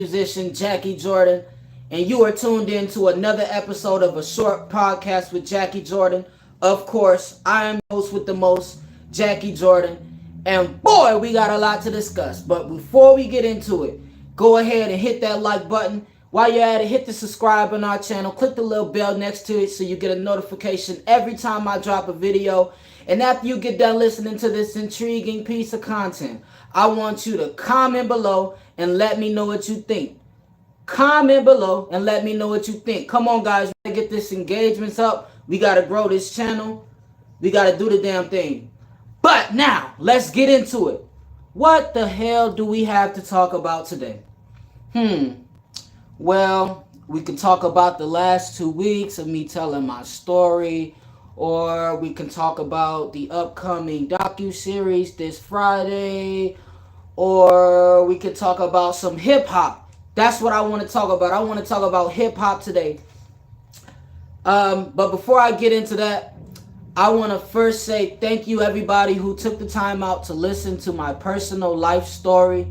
musician Jackie Jordan, and you are tuned in to another episode of a short podcast with Jackie Jordan. Of course, I am the host with the most, Jackie Jordan, and boy, we got a lot to discuss. But before we get into it, go ahead and hit that like button. While you're at it, hit the subscribe on our channel. Click the little bell next to it so you get a notification every time I drop a video. And after you get done listening to this intriguing piece of content, I want you to comment below and let me know what you think. Comment below and let me know what you think. Come on, guys. We gotta get this engagements up. We got to grow this channel. We got to do the damn thing. But now, let's get into it. What the hell do we have to talk about today? Well, we can talk about the last 2 weeks of me telling my story, or we can talk about the upcoming docu-series this Friday, or we could talk about some hip-hop. That's what I want to talk about. I want to talk about hip-hop today. But before I get into that, I want to first say thank you everybody who took the time out to listen to my personal life story.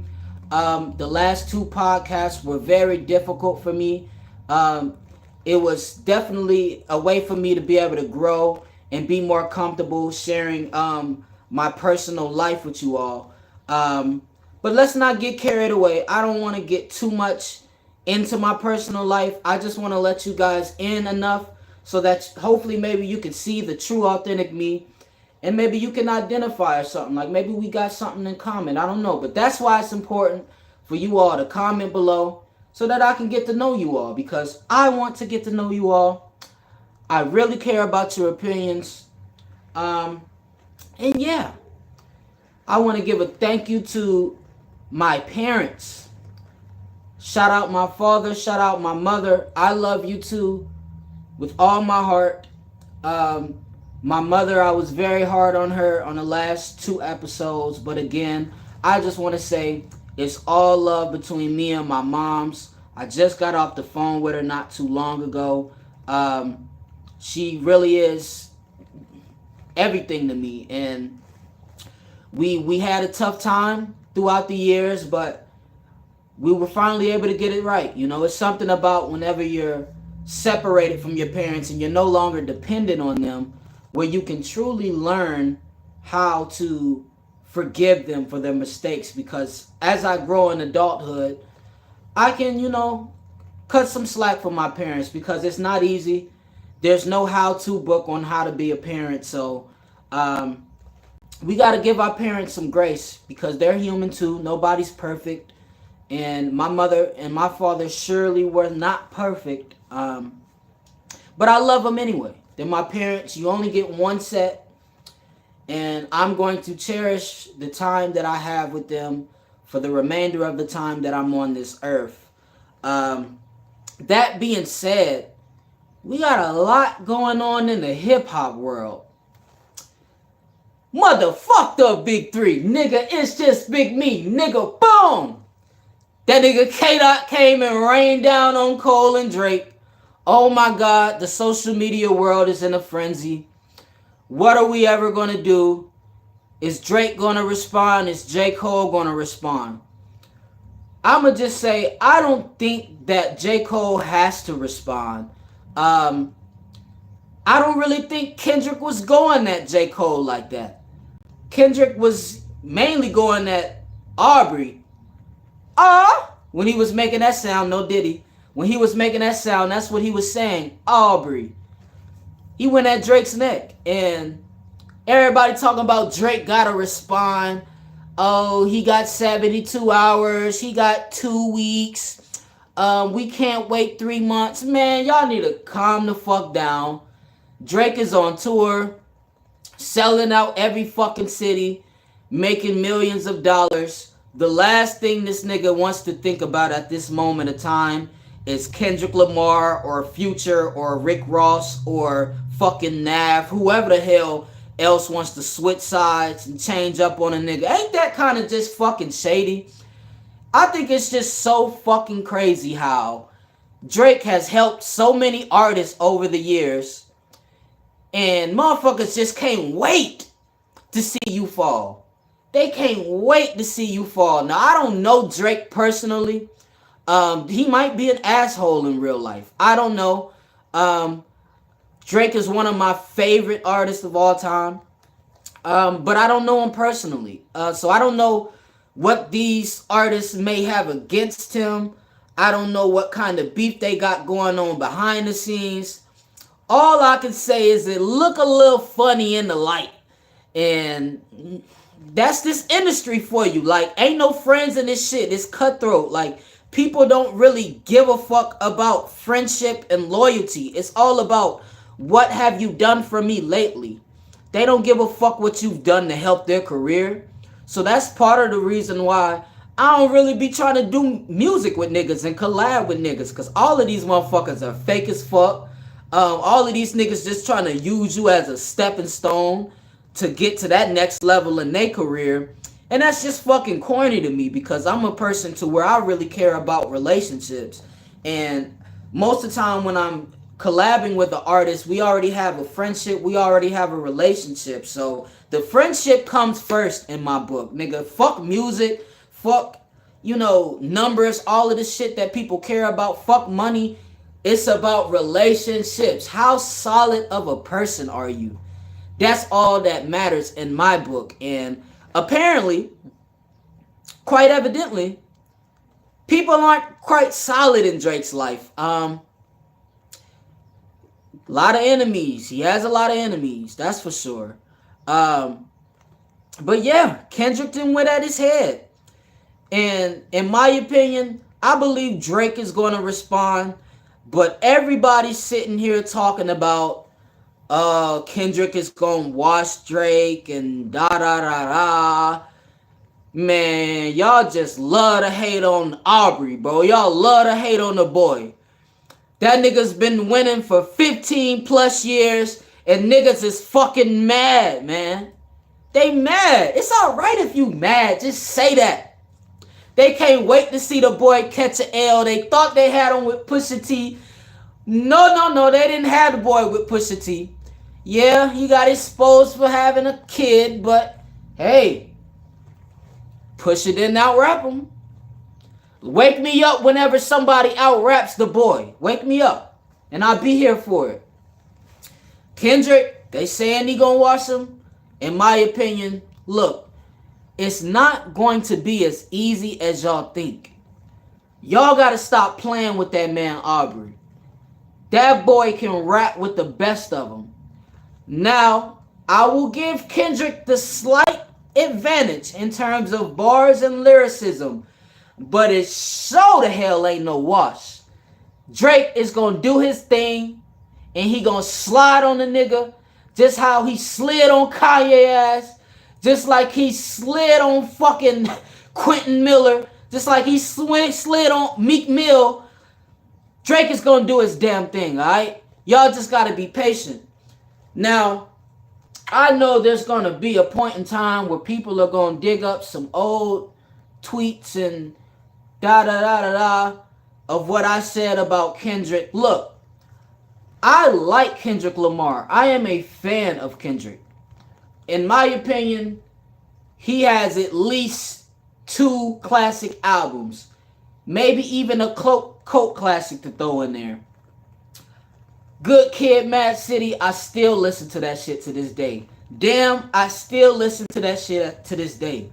The last 2 podcasts were very difficult for me. It was definitely a way for me to be able to grow and be more comfortable sharing my personal life with you all. But let's not get carried away. I don't want to get too much into my personal life. I just want to let you guys in enough so that hopefully maybe you can see the true authentic me. And maybe you can identify or something. Like maybe we got something in common. I don't know. But that's why it's important for you all to comment below so that I can get to know you all. Because I want to get to know you all. I really care about your opinions. And yeah. I want to give a thank you to my parents. Shout out my father. Shout out my mother. I love you too. With all my heart. My mother, I was very hard on her on the last 2 episodes. But again, I just want to say it's all love between me and my moms. I just got off the phone with her not too long ago. She really is everything to me. And we had a tough time throughout the years, but we were finally able to get it right. You know, it's something about whenever you're separated from your parents and you're no longer dependent on them, where you can truly learn how to forgive them for their mistakes. Because as I grow in adulthood, I can, cut some slack for my parents because it's not easy. There's no how-to book on how to be a parent. So we got to give our parents some grace because they're human too. Nobody's perfect. And my mother and my father surely were not perfect. But I love them anyway. They're my parents. You only get one set. And I'm going to cherish the time that I have with them for the remainder of the time that I'm on this earth. That being said, we got a lot going on in the hip-hop world. Motherfuck the big 3. Nigga, it's just big me. Nigga, boom. That nigga K-Dot came and rained down on Cole and Drake. Oh my God, the social media world is in a frenzy. What are we ever going to do? Is Drake going to respond? Is J. Cole going to respond? I'm going to just say, I don't think that J. Cole has to respond. I don't really think Kendrick was going at J. Cole like that. Kendrick was mainly going at Aubrey. When he was making that sound, no Diddy. When he was making that sound, that's what he was saying. Aubrey. He went at Drake's neck. And everybody talking about Drake gotta respond. Oh, he got 72 hours. He got 2 weeks. We can't wait 3 months. Man, y'all need to calm the fuck down. Drake is on tour. Selling out every fucking city. Making millions of dollars. The last thing this nigga wants to think about at this moment of time is Kendrick Lamar or Future or Rick Ross or fucking Nav, whoever the hell else wants to switch sides and change up on a nigga. Ain't that kind of just fucking shady? I think it's just so fucking crazy how Drake has helped so many artists over the years and motherfuckers just can't wait to see you fall. They can't wait to see you fall. Now, I don't know Drake personally. He might be an asshole in real life. I don't know. Um, Drake is one of my favorite artists of all time. But I don't know him personally. So I don't know what these artists may have against him. I don't know what kind of beef they got going on behind the scenes. All I can say is it look a little funny in the light. And that's this industry for you. Like, ain't no friends in this shit. It's cutthroat. Like, people don't really give a fuck about friendship and loyalty. It's all about what have you done for me lately. They don't give a fuck what you've done to help their career. So that's part of the reason why I don't really be trying to do music with niggas and collab with niggas. Because all of these motherfuckers are fake as fuck. All of these niggas just trying to use you as a stepping stone to get to that next level in their career. And that's just fucking corny to me, because I'm a person to where I really care about relationships. And most of the time when I'm collabing with an artist, we already have a friendship, we already have a relationship. So the friendship comes first in my book. Nigga, fuck music, fuck, numbers, all of the shit that people care about, fuck money. It's about relationships. How solid of a person are you? That's all that matters in my book. And apparently, quite evidently, people aren't quite solid in Drake's life. A lot of enemies. He has a lot of enemies. That's for sure. But yeah, Kendrick didn't went at his head. And in my opinion, I believe Drake is going to respond. But everybody's sitting here talking about Kendrick is going to wash Drake and da da da da. Man, y'all just love to hate on Aubrey, bro. Y'all love to hate on the boy. That nigga's been winning for 15 plus years, and niggas is fucking mad, man. They mad. It's alright if you mad. Just say that. They can't wait to see the boy catch an L. They thought they had him with Pusha T. No. They didn't have the boy with Pusha T. Yeah, he got exposed for having a kid, but hey, Pusha didn't out-rap him. Wake me up whenever somebody out-raps the boy. Wake me up, and I'll be here for it. Kendrick, they saying he gonna wash him. In my opinion, look, it's not going to be as easy as y'all think. Y'all gotta stop playing with that man Aubrey. That boy can rap with the best of them. Now, I will give Kendrick the slight advantage in terms of bars and lyricism, but it sure the hell ain't no wash. Drake is gonna do his thing, and he gonna slide on the nigga, just how he slid on Kanye ass, just like he slid on fucking Quentin Miller, just like he slid on Meek Mill. Drake is gonna do his damn thing, alright? Y'all just gotta be patient. Now, I know there's gonna be a point in time where people are gonna dig up some old tweets and da of what I said about Kendrick. Look, I like Kendrick Lamar. I am a fan of Kendrick. In my opinion, he has at least 2 classic albums. Maybe even a cult classic to throw in there. Good Kid, Mad City, I still listen to that shit to this day. Damn, I still listen to that shit to this day.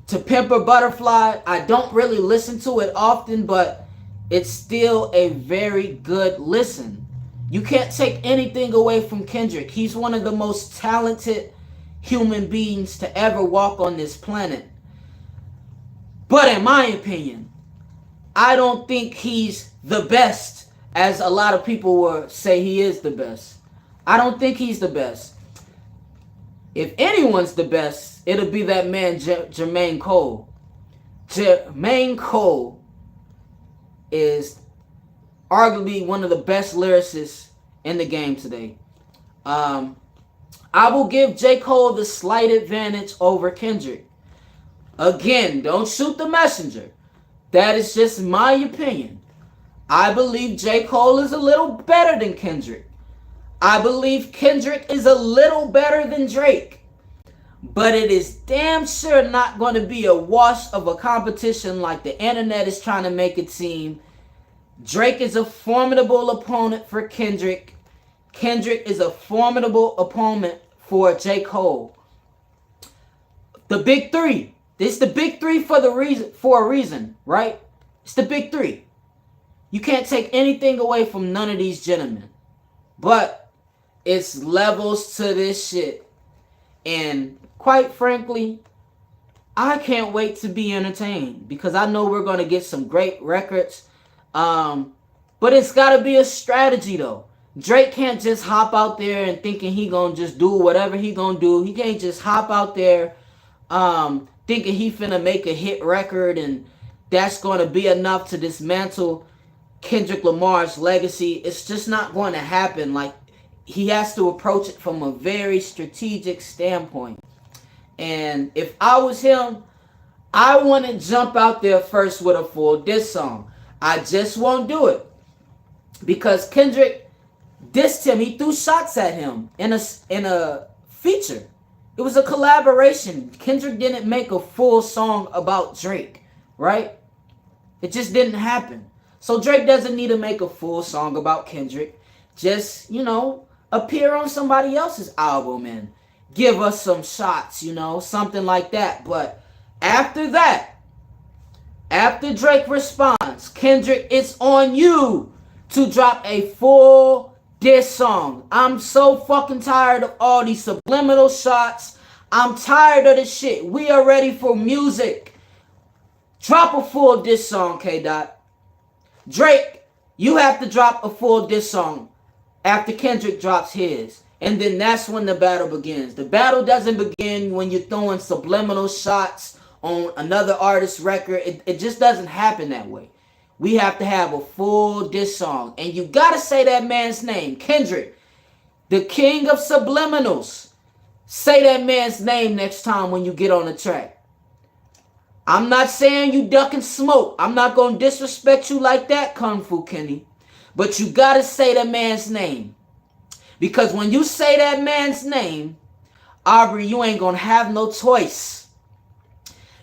To Pimp a Butterfly, I don't really listen to it often, but it's still a very good listen. You can't take anything away from Kendrick. He's one of the most talented human beings to ever walk on this planet. But in my opinion, I don't think he's the best, as a lot of people will say he is the best. I don't think he's the best. If anyone's the best, it'll be that man Jermaine Cole. Jermaine Cole is arguably one of the best lyricists in the game today. I will give J. Cole the slight advantage over Kendrick. Again, don't shoot the messenger. That is just my opinion. I believe J. Cole is a little better than Kendrick. I believe Kendrick is a little better than Drake. but it is damn sure not going to be a wash of a competition like the internet is trying to make it seem. Drake is a formidable opponent for Kendrick. Kendrick is a formidable opponent for J. Cole. The big three. It's the big three for a reason, right? It's the big three. You can't take anything away from none of these gentlemen. But it's levels to this shit. And quite frankly, I can't wait to be entertained because I know we're going to get some great records. But it's got to be a strategy though. Drake can't just hop out there and thinking he going to just do whatever he going to do. He can't just hop out there thinking he finna make a hit record and that's going to be enough to dismantle Kendrick Lamar's legacy. It's just not going to happen. Like, he has to approach it from a very strategic standpoint. And if I was him, I want to jump out there first with a full diss song. I just won't do it because Kendrick dissed him. He threw shots at him in a feature. It was a collaboration. Kendrick didn't make a full song about Drake, right? It just didn't happen. So Drake doesn't need to make a full song about Kendrick. Just, appear on somebody else's album and give us some shots, something like that. But after that, after Drake responds, Kendrick, it's on you to drop a full diss song. I'm so fucking tired of all these subliminal shots. I'm tired of this shit. We are ready for music. Drop a full diss song, K-Dot. Drake, you have to drop a full diss song after Kendrick drops his. And then that's when the battle begins. The battle doesn't begin when you're throwing subliminal shots on another artist's record. It just doesn't happen that way. We have to have a full diss song. And you gotta say that man's name. Kendrick, the king of subliminals. Say that man's name next time when you get on the track. I'm not saying you duck and smoke. I'm not gonna disrespect you like that, Kung Fu Kenny. But you gotta say that man's name. Because when you say that man's name, Aubrey, you ain't gonna have no choice.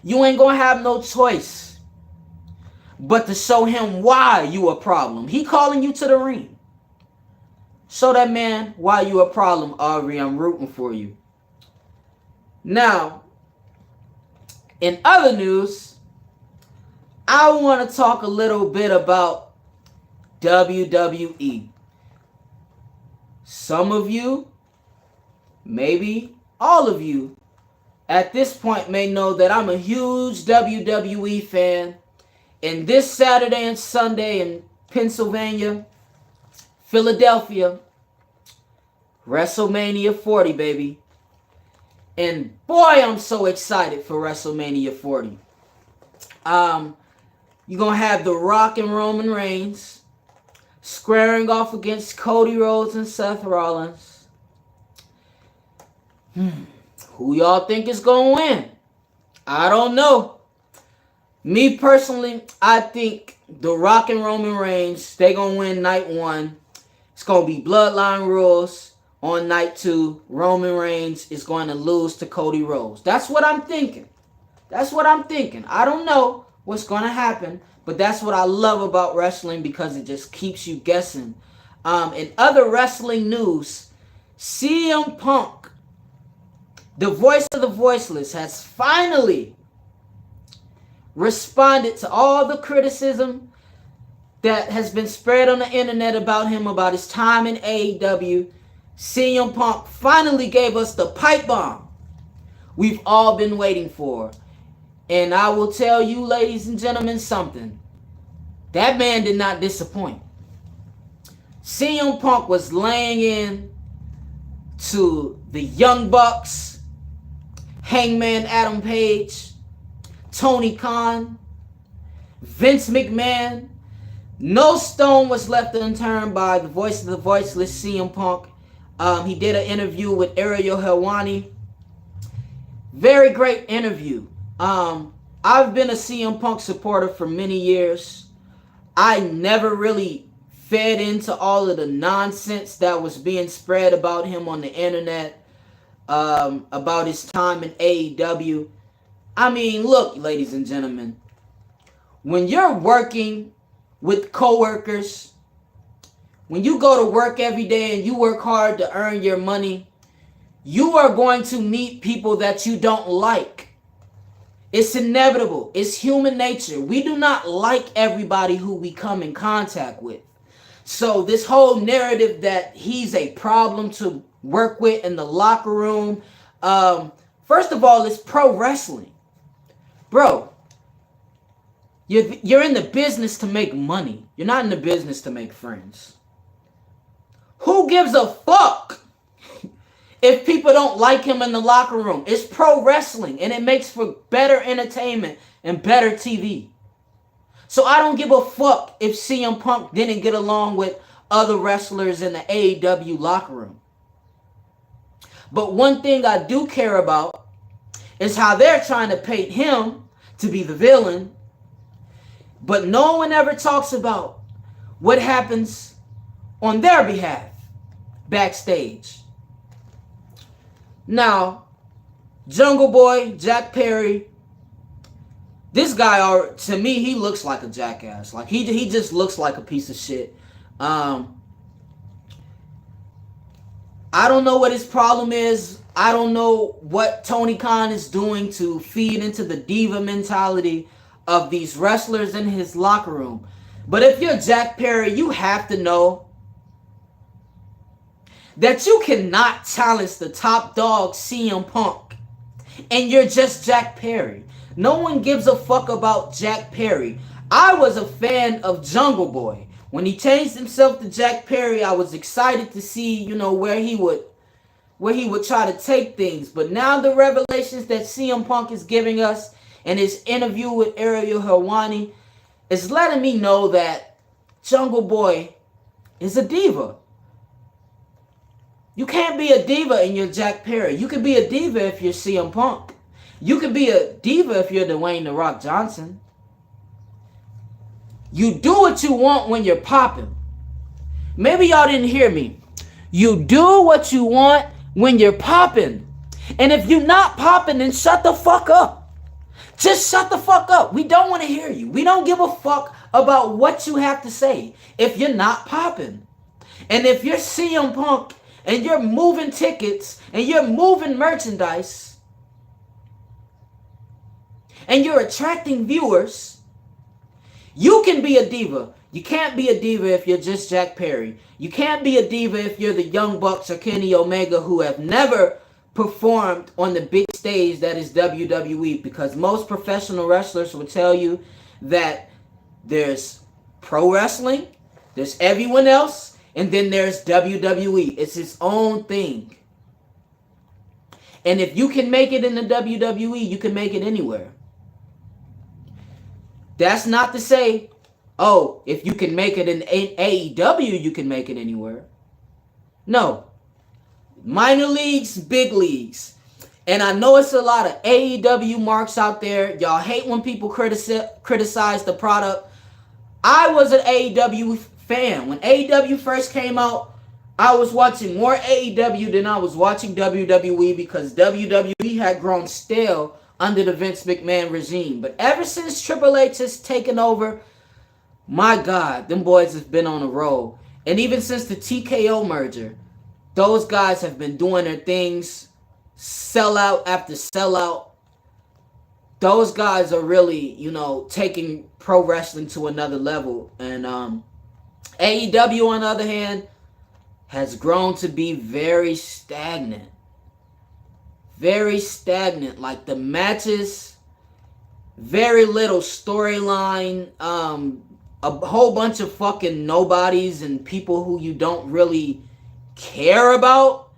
You ain't gonna have no choice but to show him why you a problem. He calling you to the ring. Show that man why you a problem, Aubrey. I'm rooting for you. Now, in other news, I want to talk a little bit about WWE. Some of you, maybe all of you, at this point may know that I'm a huge WWE fan. And this Saturday and Sunday in Pennsylvania, Philadelphia, WrestleMania 40, baby. And boy, I'm so excited for WrestleMania 40. You're going to have The Rock and Roman Reigns squaring off against Cody Rhodes and Seth Rollins. Who y'all think is going to win? I don't know. Me personally, I think The Rock and Roman Reigns, they going to win night one. It's going to be Bloodline rules. On night two, Roman Reigns is going to lose to Cody Rhodes. That's what I'm thinking. That's what I'm thinking. I don't know what's going to happen, but that's what I love about wrestling because it just keeps you guessing. In other wrestling news, CM Punk, the voice of the voiceless, has finally responded to all the criticism that has been spread on the internet about him, about his time in AEW. CM Punk finally gave us the pipe bomb we've all been waiting for. And I will tell you, ladies and gentlemen, something. That man did not disappoint. CM Punk was laying in to the Young Bucks, Hangman Adam Page, Tony Khan, Vince McMahon. No stone was left unturned by the voice of the voiceless CM Punk. He did an interview with Ariel Helwani. Very great interview. I've been a CM Punk supporter for many years. I never really fed into all of the nonsense that was being spread about him on the internet. about his time in AEW. I mean, look, ladies and gentlemen, when you're working with coworkers, when you go to work every day and you work hard to earn your money, you are going to meet people that you don't like. It's inevitable. It's human nature. We do not like everybody who we come in contact with. So this whole narrative that he's a problem to work with in the locker room, first of all, it's pro wrestling. Bro, you're in the business to make money. You're not in the business to make friends. Who gives a fuck if people don't like him in the locker room? It's pro wrestling, and it makes for better entertainment and better TV. So I don't give a fuck if CM Punk didn't get along with other wrestlers in the AEW locker room. But one thing I do care about is how they're trying to paint him to be the villain, but no one ever talks about what happens on their behalf backstage. Now, Jungle Boy, Jack Perry, this guy, to me, he looks like a jackass. Like, he just looks like a piece of shit. I don't know what his problem is. I don't know what Tony Khan is doing to feed into the diva mentality of these wrestlers in his locker room. But if you're Jack Perry, you have to know that you cannot challenge the top dog CM Punk, and you're just Jack Perry. No one gives a fuck about Jack Perry. I was a fan of Jungle Boy. When he changed himself to Jack Perry, I was excited to see, where he would try to take things. But now the revelations that CM Punk is giving us in his interview with Ariel Helwani is letting me know that Jungle Boy is a diva. You can't be a diva and you're Jack Perry. You can be a diva if you're CM Punk. You can be a diva if you're Dwayne "The Rock" Johnson. You do what you want when you're popping. Maybe y'all didn't hear me. You do what you want when you're popping. And if you're not popping, then shut the fuck up. Just shut the fuck up. We don't want to hear you. We don't give a fuck about what you have to say if you're not popping. And if you're CM Punk and you're moving tickets and you're moving merchandise and you're attracting viewers, you can be a diva. You can't be a diva if you're just Jack Perry. You can't be a diva if you're the Young Bucks or Kenny Omega, who have never performed on the big stage that is WWE, because most professional wrestlers will tell you that there's pro wrestling, there's everyone else, and then there's WWE. It's its own thing. And if you can make it in the WWE, you can make it anywhere. That's not to say, oh, if you can make it in AEW, you can make it anywhere. No. Minor leagues, big leagues. And I know it's a lot of AEW marks out there. Y'all hate when people criticize the product. I was an AEW fan. When AEW first came out, I was watching more AEW than I was watching WWE, because WWE had grown stale under the Vince McMahon regime. But ever since Triple H has taken over, my God, them boys have been on a roll. And even since the TKO merger, those guys have been doing their things, sellout after sellout. Those guys are really, taking pro wrestling to another level. And AEW, on the other hand, has grown to be very stagnant. Very stagnant. Like, the matches, very little storyline, a whole bunch of fucking nobodies and people who you don't really care about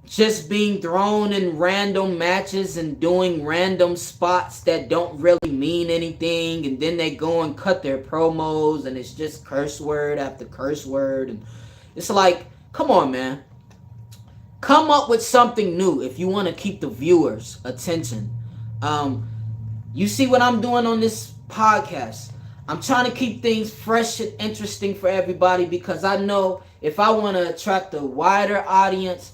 just being thrown in random matches and doing random spots that don't really mean anything, and then they go and cut their promos and it's just curse word after curse word. And it's like, come on, man. Come up with something new if you want to keep the viewers' attention. You see what I'm doing on this podcast? I'm trying to keep things fresh and interesting for everybody, because I know if I want to attract a wider audience,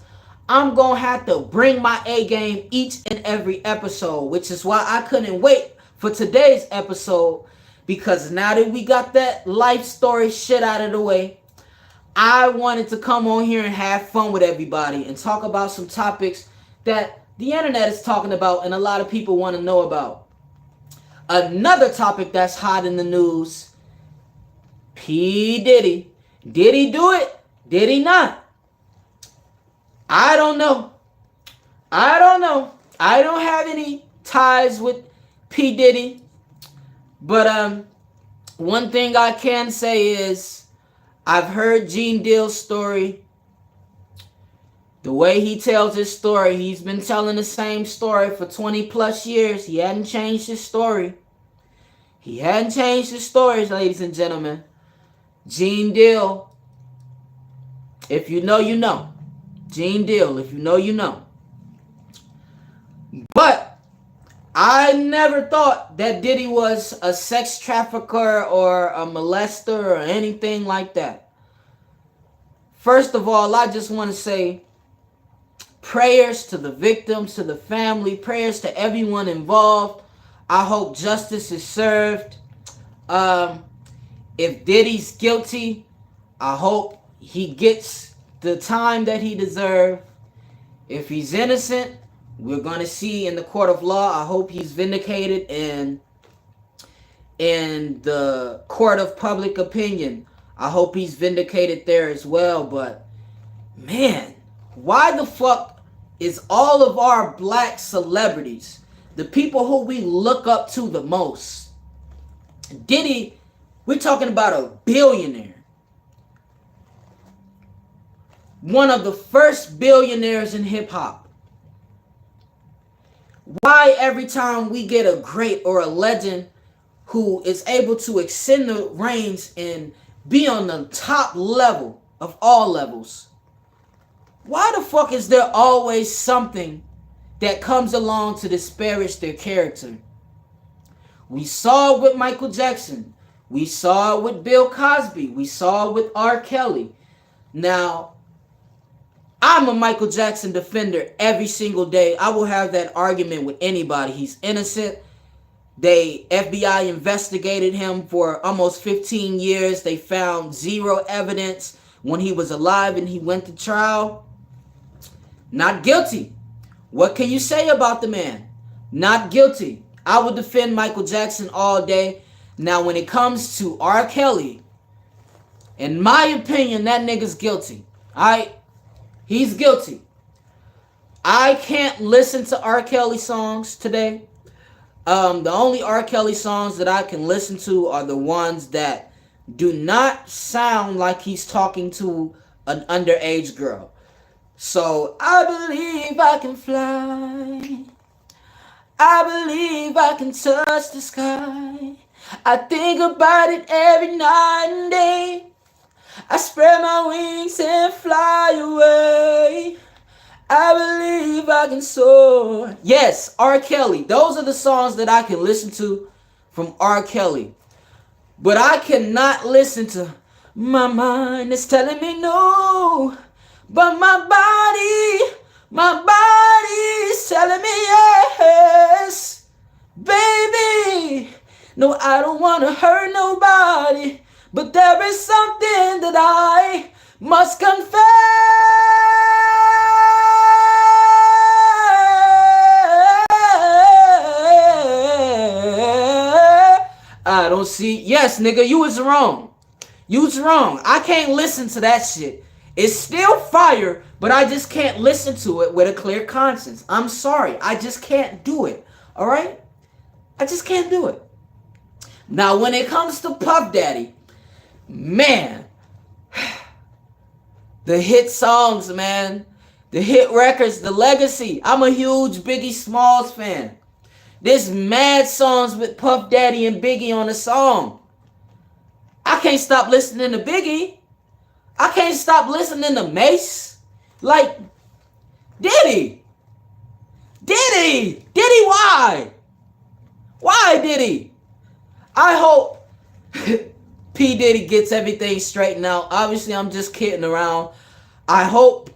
I'm going to have to bring my A game each and every episode, which is why I couldn't wait for today's episode, because now that we got that life story shit out of the way, I wanted to come on here and have fun with everybody and talk about some topics that the internet is talking about and a lot of people want to know about. Another topic that's hot in the news, P. Diddy. Did he do it? Did he not? I don't know. I don't have any ties with P. Diddy. But one thing I can say is I've heard Gene Deal's story. The way he tells his story, he's been telling the same story for 20 plus years. He hadn't changed his story. He hadn't changed his stories, ladies and gentlemen. Gene Deal, if you know, you know. Gene Deal, if you know, you know. But I never thought that Diddy was a sex trafficker or a molester or anything like that. First of all, I just want to say prayers to the victims, to the family, prayers to everyone involved. I hope justice is served. If Diddy's guilty, I hope he gets the time that he deserves. If he's innocent, we're going to see in the court of law. I hope he's vindicated in the court of public opinion. I hope he's vindicated there as well. But, man, why the fuck is all of our black celebrities, the people who we look up to the most, Diddy, we're talking about a billionaire. One of the first billionaires in hip-hop. Why every time we get a great or a legend who is able to extend the reins and be on the top level of all levels, why the fuck is there always something that comes along to disparage their character? We saw it with Michael Jackson. We saw it with Bill Cosby. We saw it with R. Kelly. Now, I'm a Michael Jackson defender every single day. I will have that argument with anybody. He's innocent. FBI investigated him for almost 15 years. They found zero evidence when he was alive and he went to trial. Not guilty. What can you say about the man? Not guilty. I would defend Michael Jackson all day. Now, when it comes to R. Kelly, in my opinion, that nigga's guilty. He's guilty. I can't listen to R. Kelly songs today. The only R. Kelly songs that I can listen to are the ones that do not sound like he's talking to an underage girl. So, I believe I can fly. I believe I can touch the sky. I think about it every night and day. I spread my wings and fly away. I believe I can soar. Yes, R. Kelly. Those are the songs that I can listen to from R. Kelly. But I cannot listen to my mind is telling me no. But my body's telling me yes. Baby, no, I don't want to hurt nobody. But there is something that I must confess. I don't see. Yes, nigga, you was wrong. You was wrong. I can't listen to that shit. It's still fire, but I just can't listen to it with a clear conscience. I'm sorry. I just can't do it. All right? I just can't do it. Now, when it comes to Puff Daddy, man, the hit songs, man, the hit records, the legacy. I'm a huge Biggie Smalls fan. There's mad songs with Puff Daddy and Biggie on the song. I can't stop listening to Biggie. I can't stop listening to Mace. Like, Diddy, why? Why Diddy? I hope P. Diddy gets everything straightened out. Obviously, I'm just kidding around. I hope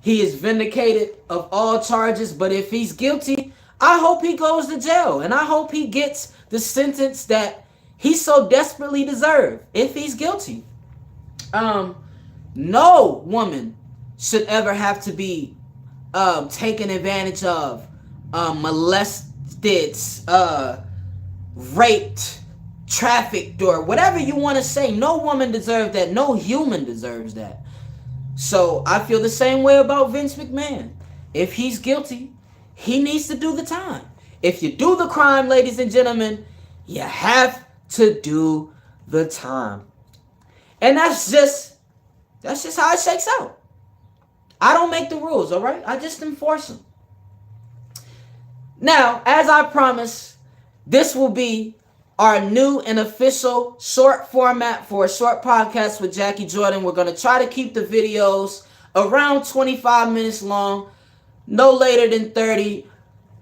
he is vindicated of all charges. But if he's guilty, I hope he goes to jail. And I hope he gets the sentence that he so desperately deserves if he's guilty. No woman should ever have to be taken advantage of, molested, raped, trafficked, or whatever you want to say. No woman deserves that. No human deserves that. So I feel the same way about Vince McMahon. If he's guilty, he needs to do the time. If you do the crime, ladies and gentlemen, you have to do the time. And that's just how it shakes out. I don't make the rules, all right? I just enforce them. Now, as I promised, this will be our new and official short format for a short podcast with Jackie Jordan. We're going to try to keep the videos around 25 minutes long, no later than 30.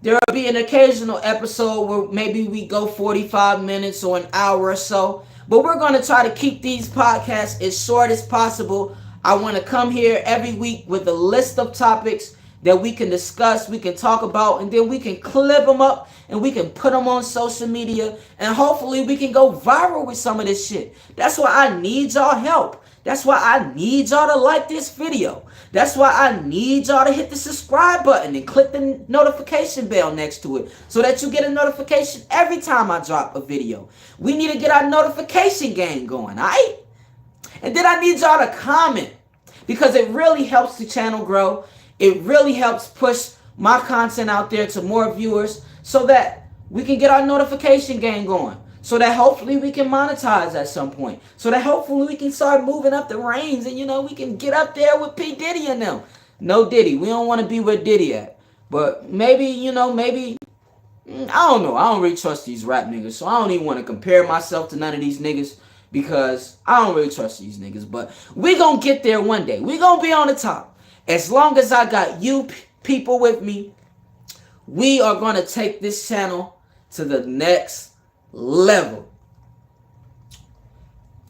There will be an occasional episode where maybe we go 45 minutes or an hour or so. But we're going to try to keep these podcasts as short as possible. I want to come here every week with a list of topics that we can discuss, we can talk about, and then we can clip them up and we can put them on social media, and hopefully we can go viral with some of this shit. That's why I need y'all help. That's why I need y'all to like this video. That's why I need y'all to hit the subscribe button and click the notification bell next to it so that you get a notification every time I drop a video. We need to get our notification game going, all right? And then I need y'all to comment, because it really helps the channel grow. It really helps push my content out there to more viewers so that we can get our notification game going. So that hopefully we can monetize at some point. So that hopefully we can start moving up the reins and, we can get up there with P.Diddy and them. No Diddy. We don't want to be where Diddy at. But maybe, maybe, I don't know. I don't really trust these rap niggas. So I don't even want to compare myself to none of these niggas, because I don't really trust these niggas. But we going to get there one day. We going to be on the top. As long as I got you people with me, we are going to take this channel to the next level.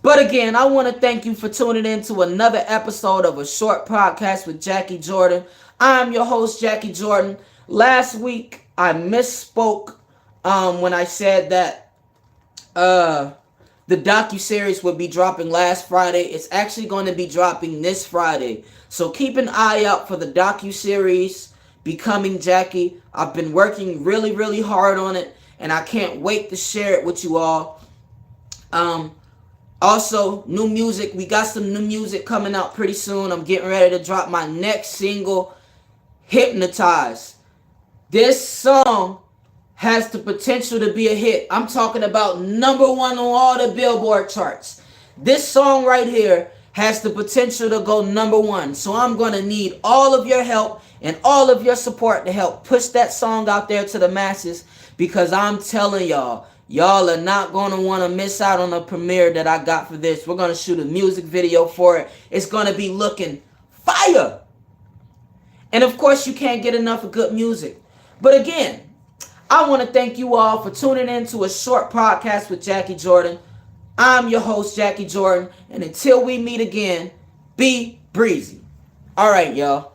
But again, I want to thank you for tuning in to another episode of a short podcast with Jackie Jordan. I'm your host, Jackie Jordan. Last week, I misspoke when I said that the docuseries would be dropping last Friday. It's actually going to be dropping this Friday. So keep an eye out for the docuseries Becoming Jackie. I've been working really, really hard on it, and I can't wait to share it with you all. Also, new music. We got some new music coming out pretty soon. I'm getting ready to drop my next single, Hypnotize. This song has the potential to be a hit. I'm talking about #1 on all the Billboard charts. This song right here has the potential to go #1. So I'm going to need all of your help and all of your support to help push that song out there to the masses, because I'm telling y'all, y'all are not going to want to miss out on the premiere that I got for this. We're going to shoot a music video for it. It's going to be looking fire. And of course, you can't get enough of good music. But again, I want to thank you all for tuning in to a short podcast with Jackie Jordan. I'm your host, Jackie Jordan. And until we meet again, be breezy. All right, y'all.